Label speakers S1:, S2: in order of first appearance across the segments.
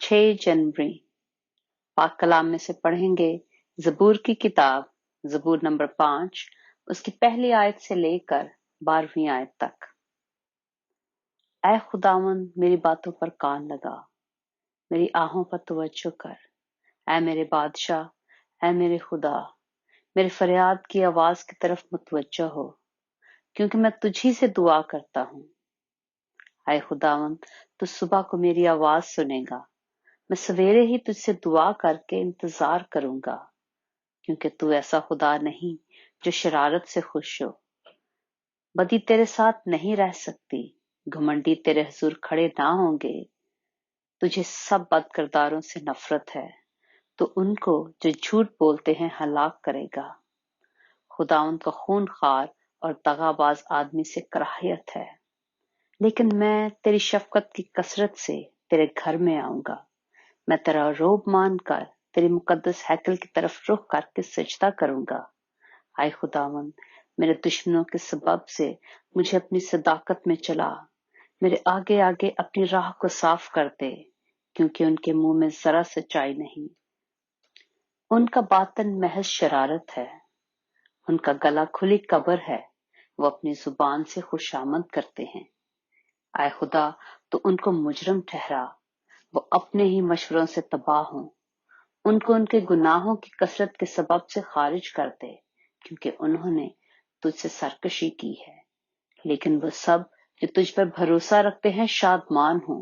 S1: 6 जनवरी पाक कलाम में से पढ़ेंगे ज़बूर की किताब ज़बूर नंबर 5 उसकी पहली आयत से लेकर 12वीं आयत तक। ऐ खुदावन मेरी बातों पर कान लगा, मेरी आहों पर तवज्जो कर। ऐ मेरे बादशाह, ऐ मेरे खुदा, मेरे फरियाद की आवाज की तरफ मुतवज्जो हो, क्योंकि मैं तुझी से दुआ करता हूँ। ऐ खुदावन तू सुबह को मेरी आवाज सुनेगा, मैं सवेरे ही तुझसे दुआ करके इंतजार करूंगा, क्योंकि तू ऐसा खुदा नहीं जो शरारत से खुश हो। बदी तेरे साथ नहीं रह सकती, घमंडी तेरे हुजूर खड़े ना होंगे। तुझे सब बदकिरदारों से नफरत है, तो उनको जो झूठ बोलते हैं हलाक करेगा। खुदावंद का खूनखार और दगाबाज आदमी से कराहियत है, लेकिन मैं तेरी शफकत की कसरत से तेरे घर में आऊंगा। मैं तेरा रोब मान कर तेरी मुकद्दस हैकल की तरफ रुख करके सजदा करूंगा। आए खुदावंद मेरे दुश्मनों के सबब से मुझे अपनी सदाकत में चला, मेरे आगे आगे अपनी राह को साफ कर दे, क्योंकि उनके मुंह में जरा सच्चाई नहीं। उनका बातन महज शरारत है, उनका गला खुली कब्र है, वो अपनी जुबान से खुशामद करते हैं। आए खुदा तो उनको मुजरम ठहरा, वो अपने ही मशवरों से तबाह हों। उनको उनके गुनाहों की कसरत के सबब से खारिज कर दे, क्योंकि उन्होंने तुझसे सरकशी की है। लेकिन वो सब जो तुझ पर भरोसा रखते हैं शादमान हो,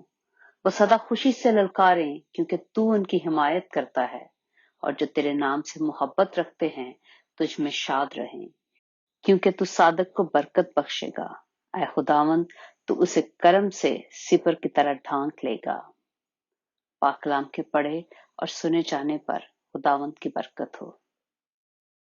S1: वो सदा खुशी से ललकारें, क्योंकि तू उनकी हिमायत करता है। और जो तेरे नाम से मोहब्बत रखते हैं तुझ में शाद रहें, क्योंकि तू सादक को बरकत बख्शेगा। ऐ खुदावंद तू उसे करम से सिपर की तरह ढांक लेगा। पाक कलाम के पढ़े और सुने जाने पर खुदावंद की बरकत हो।